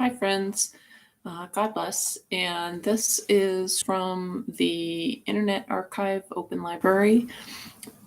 Hi, friends. God bless. And this is from the Internet Archive Open Library.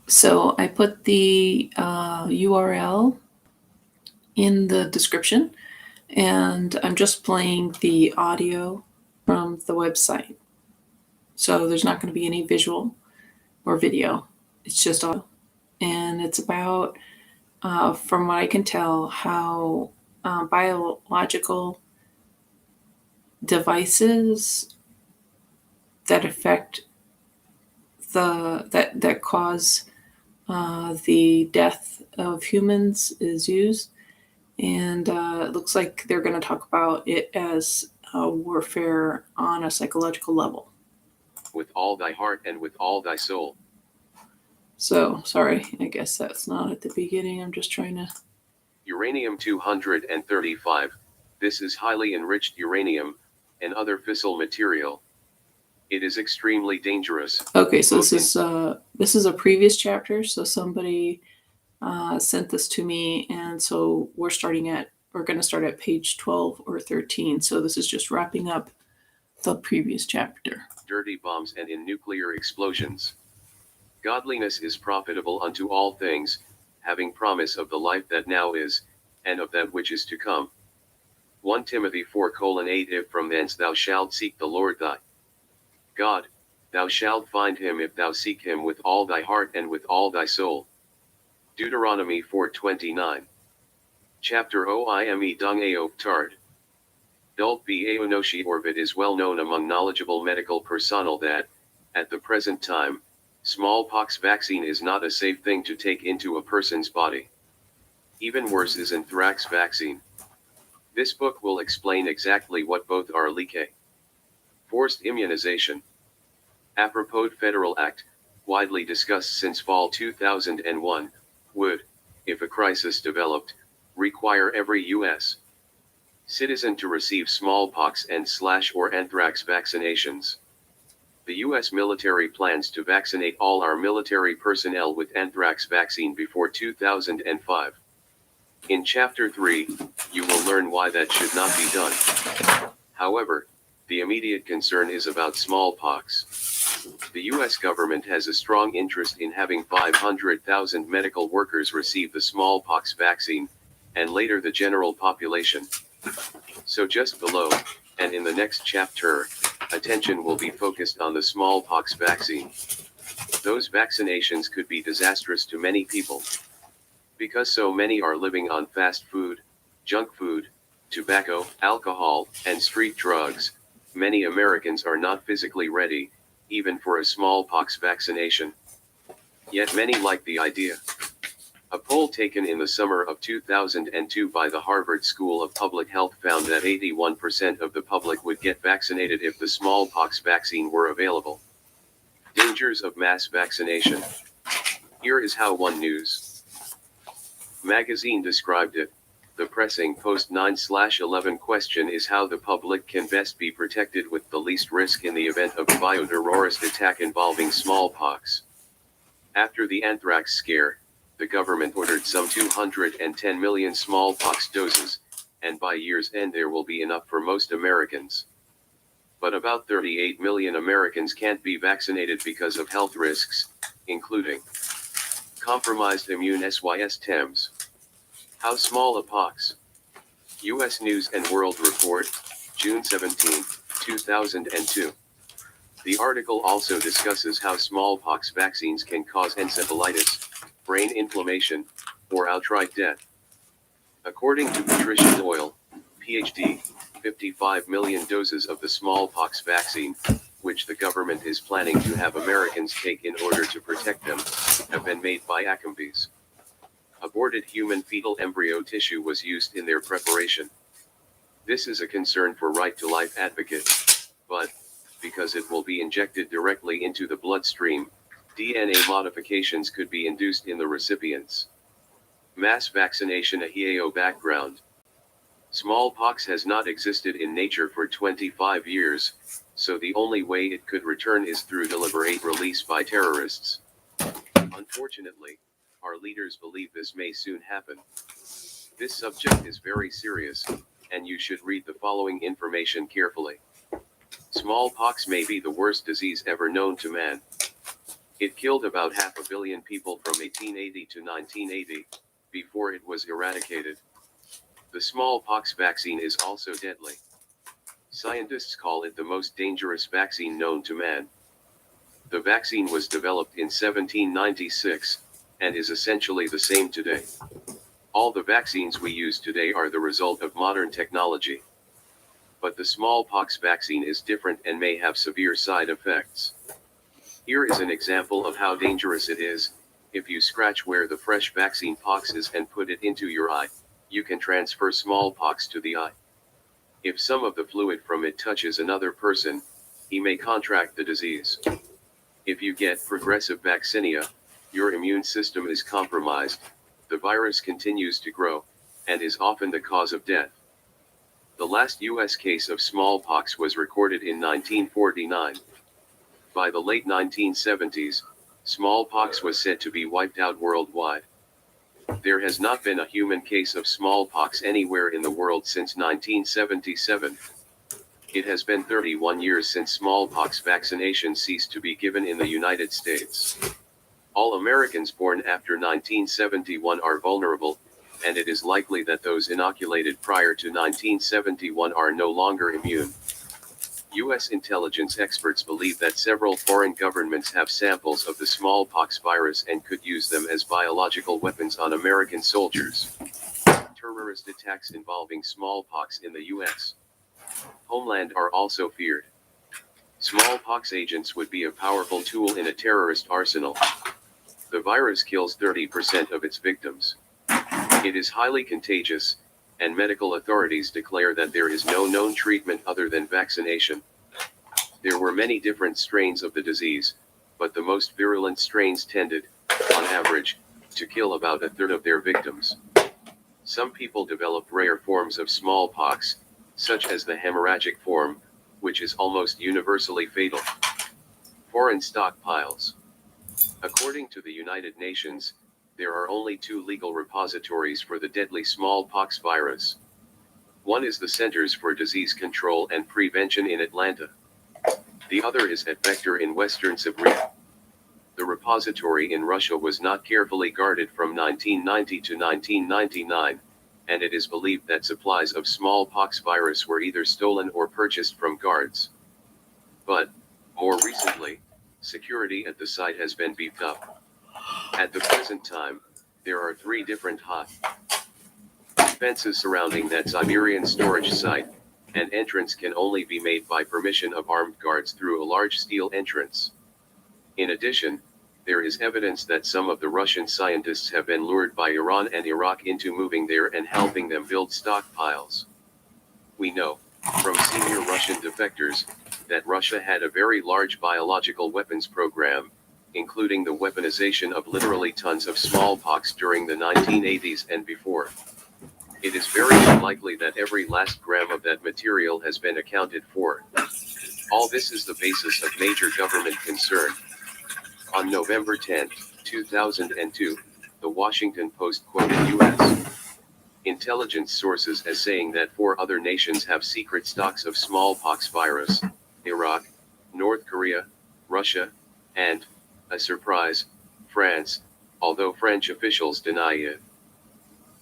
So I put the URL in the description, and I'm just playing the audio from the website. So there's not going to be any visual or video, it's just audio. And it's about, from what I can tell, how biological devices that affect that cause the death of humans is used, and it looks like they're going to talk about it as warfare on a psychological level. With all thy heart and with all thy soul. So, sorry, I guess that's not at the beginning. I'm just trying to... Uranium-235. This is highly enriched uranium, and other fissile material. It is extremely dangerous. Okay, so this is a previous chapter. So somebody sent this to me, and so we're going to start at page 12 or 13. So this is just wrapping up the previous chapter. Dirty bombs and in nuclear explosions. Godliness is profitable unto all things, having promise of the life that now is, and of that which is to come. 1 Timothy 4:8 If from thence thou shalt seek the Lord thy God, thou shalt find him if thou seek him with all thy heart and with all thy soul. Deuteronomy 4:29. Chapter Oime Dung Aok Tard. Dult B. Aonoshi Orbit is well known among knowledgeable medical personnel that, at the present time, smallpox vaccine is not a safe thing to take into a person's body. Even worse is anthrax vaccine. This book will explain exactly what both are like. Forced immunization. Apropos Federal Act, widely discussed since fall 2001, would, if a crisis developed, require every U.S. citizen to receive smallpox and/or anthrax vaccinations. The U.S. military plans to vaccinate all our military personnel with anthrax vaccine before 2005. In Chapter 3, you will learn why that should not be done. However, the immediate concern is about smallpox. The U.S. government has a strong interest in having 500,000 medical workers receive the smallpox vaccine, and later the general population. So just below, and in the next chapter, attention will be focused on the smallpox vaccine. Those vaccinations could be disastrous to many people. Because so many are living on fast food, junk food, tobacco, alcohol, and street drugs, many Americans are not physically ready, even for a smallpox vaccination. Yet many like the idea. A poll taken in the summer of 2002 by the Harvard School of Public Health found that 81% of the public would get vaccinated if the smallpox vaccine were available. Dangers of mass vaccination. Here is how One News magazine described it. The pressing post 9/11 question is how the public can best be protected with the least risk in the event of a bioterrorist attack involving smallpox. After the anthrax scare, the government ordered some 210 million smallpox doses, and by year's end there will be enough for most Americans. But about 38 million Americans can't be vaccinated because of health risks, including compromised immune systems. How small a pox? U.S. News and World Report, June 17, 2002. The article also discusses how smallpox vaccines can cause encephalitis, brain inflammation, or outright death. According to Patricia Doyle, PhD, 55 million doses of the smallpox vaccine, which the government is planning to have Americans take in order to protect them, have been made by Acombies. Aborted human fetal embryo tissue was used in their preparation. This is a concern for right-to-life advocates, but, because it will be injected directly into the bloodstream, DNA modifications could be induced in the recipients. Mass vaccination. A HEAO background. Smallpox has not existed in nature for 25 years, so the only way it could return is through deliberate release by terrorists. Unfortunately, our leaders believe this may soon happen. This subject is very serious, and you should read the following information carefully. Smallpox may be the worst disease ever known to man. It killed about 500 million people from 1880 to 1980, before it was eradicated. The smallpox vaccine is also deadly. Scientists call it the most dangerous vaccine known to man. The vaccine was developed in 1796, and is essentially the same today. All the vaccines we use today are the result of modern technology. But the smallpox vaccine is different and may have severe side effects. Here is an example of how dangerous it is. If you scratch where the fresh vaccine pox is and put it into your eye, you can transfer smallpox to the eye. If some of the fluid from it touches another person, he may contract the disease. If you get progressive vaccinia, your immune system is compromised, the virus continues to grow, and is often the cause of death. The last U.S. case of smallpox was recorded in 1949. By the late 1970s, smallpox was said to be wiped out worldwide. There has not been a human case of smallpox anywhere in the world since 1977. It has been 31 years since smallpox vaccination ceased to be given in the United States. All Americans born after 1971 are vulnerable, and it is likely that those inoculated prior to 1971 are no longer immune. U.S. intelligence experts believe that several foreign governments have samples of the smallpox virus and could use them as biological weapons on American soldiers. Terrorist attacks involving smallpox in the U.S. homeland are also feared. Smallpox agents would be a powerful tool in a terrorist arsenal. The virus kills 30% of its victims. It is highly contagious, and medical authorities declare that there is no known treatment other than vaccination. There were many different strains of the disease, but the most virulent strains tended, on average, to kill about a third of their victims. Some people developed rare forms of smallpox, such as the hemorrhagic form, which is almost universally fatal. Foreign stockpiles. According to the United Nations, there are only 2 legal repositories for the deadly smallpox virus. One is the Centers for Disease Control and Prevention in Atlanta. The other is at Vector in Western Siberia. The repository in Russia was not carefully guarded from 1990 to 1999, and it is believed that supplies of smallpox virus were either stolen or purchased from guards. But, more recently, security at the site has been beefed up. At the present time, there are 3 different hot fences surrounding that Siberian storage site, and entrance can only be made by permission of armed guards through a large steel entrance. In addition, there is evidence that some of the Russian scientists have been lured by Iran and Iraq into moving there and helping them build stockpiles. We know, from senior Russian defectors, that Russia had a very large biological weapons program, including the weaponization of literally tons of smallpox during the 1980s and before. It is very unlikely that every last gram of that material has been accounted for. All this is the basis of major government concern. On November 10, 2002, the Washington Post quoted U.S. intelligence sources as saying that 4 other nations have secret stocks of smallpox virus: Iraq, North Korea, Russia, and, a surprise, France, although French officials deny it.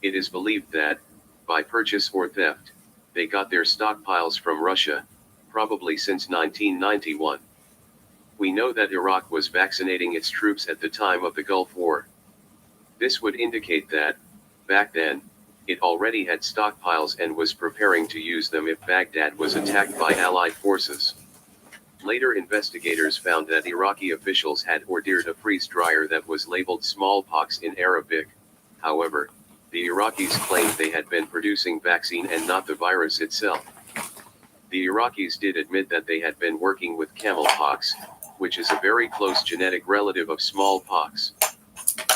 It is believed that, by purchase or theft, they got their stockpiles from Russia, probably since 1991. We know that Iraq was vaccinating its troops at the time of the Gulf War. This would indicate that, back then, it already had stockpiles and was preparing to use them if Baghdad was attacked by Allied forces. Later investigators found that Iraqi officials had ordered a freeze dryer that was labeled smallpox in Arabic. However, the Iraqis claimed they had been producing vaccine and not the virus itself. The Iraqis did admit that they had been working with camelpox, which is a very close genetic relative of smallpox.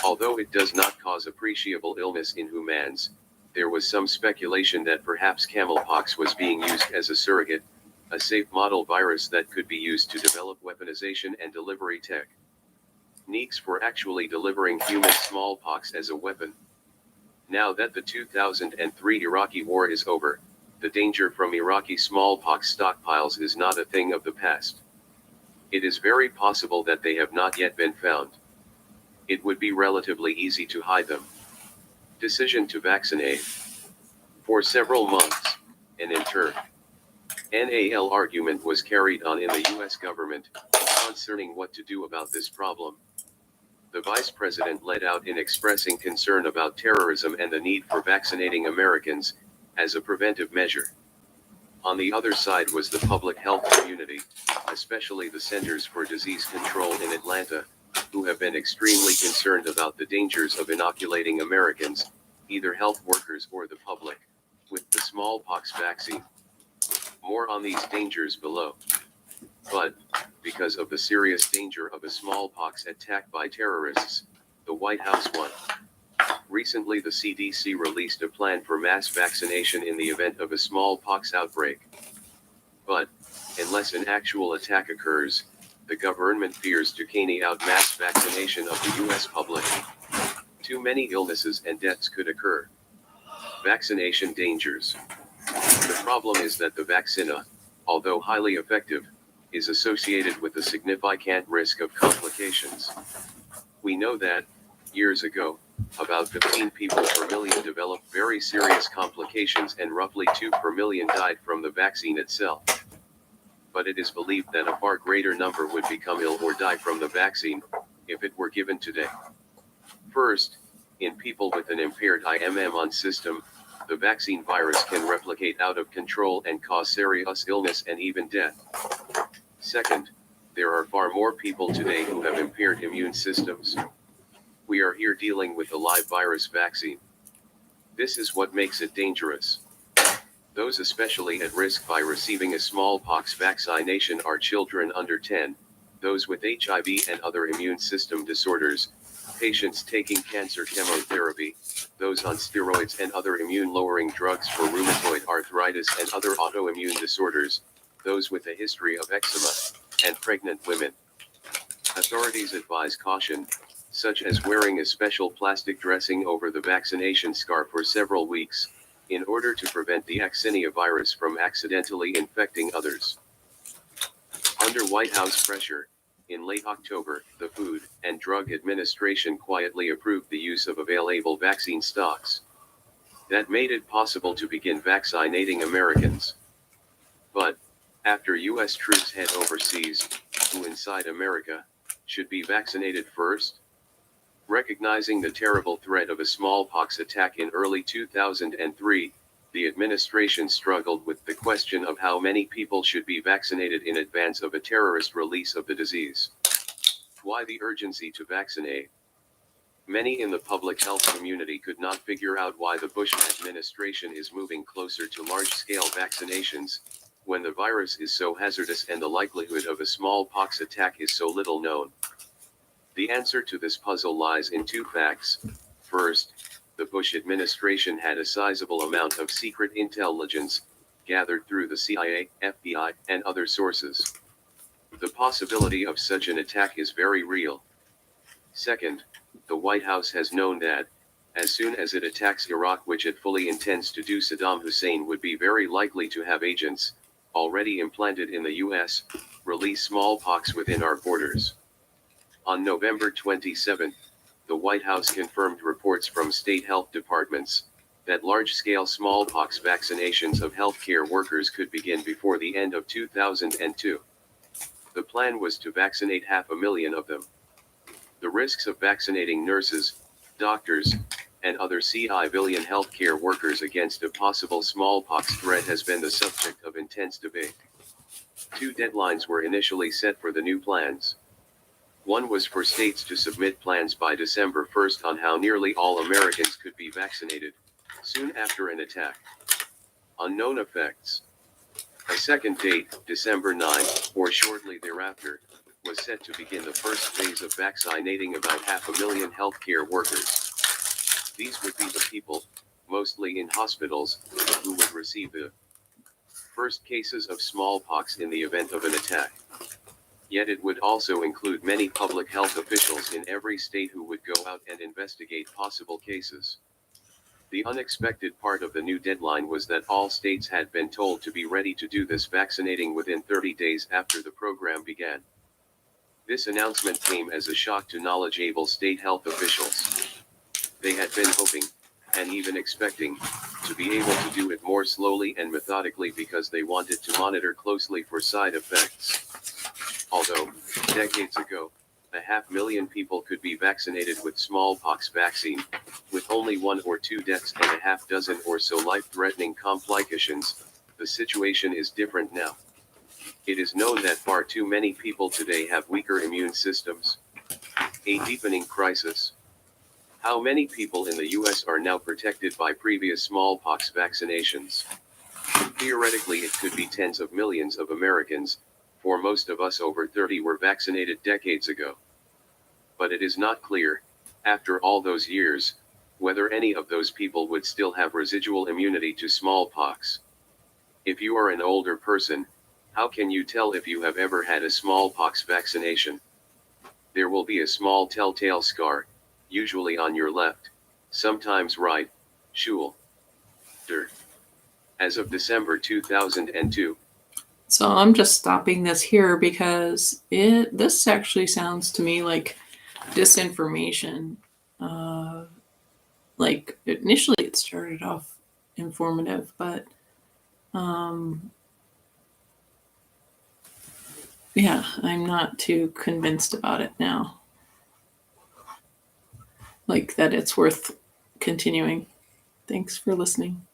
Although it does not cause appreciable illness in humans, there was some speculation that perhaps camelpox was being used as a surrogate, a safe model virus that could be used to develop weaponization and delivery techniques for actually delivering human smallpox as a weapon. Now that the 2003 Iraqi war is over, The danger from Iraqi smallpox stockpiles is not a thing of the past. It is very possible that they have not yet been found. It would be relatively easy to hide them. Decision to vaccinate. For several months, an NAL argument was carried on in the US government concerning what to do about this problem. The vice president led out in expressing concern about terrorism and the need for vaccinating Americans as a preventive measure. On the other side was the public health community, especially the Centers for Disease Control in Atlanta, who have been extremely concerned about the dangers of inoculating Americans, either health workers or the public, with the smallpox vaccine. More on these dangers below. But, because of the serious danger of a smallpox attack by terrorists, the White House won. Recently, the CDC released a plan for mass vaccination in the event of a smallpox outbreak. But, unless an actual attack occurs, the government fears to carry out mass vaccination of the US public. Too many illnesses and deaths could occur. Vaccination dangers. The problem is that the vaccine, although highly effective, is associated with a significant risk of complications. We know that, years ago, about 15 people per million developed very serious complications and roughly 2 per million died from the vaccine itself. But it is believed that a far greater number would become ill or die from the vaccine, if it were given today. First, in people with an impaired immune system, the vaccine virus can replicate out of control and cause serious illness and even death. Second, there are far more people today who have impaired immune systems. We are here dealing with a live virus vaccine. This is what makes it dangerous. Those especially at risk by receiving a smallpox vaccination are children under 10, those with HIV and other immune system disorders, patients taking cancer chemotherapy, those on steroids and other immune-lowering drugs for rheumatoid arthritis and other autoimmune disorders, those with a history of eczema, and pregnant women. Authorities advise caution, such as wearing a special plastic dressing over the vaccination scar for several weeks, in order to prevent the vaccinia virus from accidentally infecting others. Under White House pressure, in late October, the Food and Drug Administration quietly approved the use of available vaccine stocks. That made it possible to begin vaccinating Americans. But, after U.S. troops head overseas, who inside America should be vaccinated first? Recognizing the terrible threat of a smallpox attack in early 2003, the administration struggled with the question of how many people should be vaccinated in advance of a terrorist release of the disease. Why the urgency to vaccinate? Many in the public health community could not figure out why the Bush administration is moving closer to large-scale vaccinations, when the virus is so hazardous and the likelihood of a smallpox attack is so little known. The answer to this puzzle lies in two facts. First, the Bush administration had a sizable amount of secret intelligence, gathered through the CIA, FBI, and other sources. The possibility of such an attack is very real. Second, the White House has known that, as soon as it attacks Iraq, which it fully intends to do, Saddam Hussein would be very likely to have agents, already implanted in the U.S., release smallpox within our borders. On November 27, the White House confirmed reports from state health departments that large-scale smallpox vaccinations of healthcare workers could begin before the end of 2002. The plan was to vaccinate 500,000 of them. The risks of vaccinating nurses, doctors, and other civilian healthcare workers against a possible smallpox threat has been the subject of intense debate. Two deadlines were initially set for the new plans. One was for states to submit plans by December 1 on how nearly all Americans could be vaccinated, soon after an attack. Unknown effects. A second date, December 9, or shortly thereafter, was set to begin the first phase of vaccinating about 500,000 healthcare workers. These would be the people, mostly in hospitals, who would receive the first cases of smallpox in the event of an attack. Yet it would also include many public health officials in every state who would go out and investigate possible cases. The unexpected part of the new deadline was that all states had been told to be ready to do this vaccinating within 30 days after the program began. This announcement came as a shock to knowledgeable state health officials. They had been hoping, and even expecting, to be able to do it more slowly and methodically because they wanted to monitor closely for side effects. Although, decades ago, 500,000 people could be vaccinated with smallpox vaccine, with only 1 or 2 deaths and a half dozen or so life-threatening complications, the situation is different now. It is known that far too many people today have weaker immune systems. A deepening crisis. How many people in the US are now protected by previous smallpox vaccinations? Theoretically, it could be tens of millions of Americans, for most of us over 30 were vaccinated decades ago. But it is not clear, after all those years, whether any of those people would still have residual immunity to smallpox. If you are an older person, how can you tell if you have ever had a smallpox vaccination? There will be a small telltale scar, usually on your left, sometimes right, shoulder. As of December 2002. So I'm just stopping this here because this actually sounds to me like disinformation. Like initially it started off informative, but yeah, I'm not too convinced about it now. Like that it's worth continuing. Thanks for listening.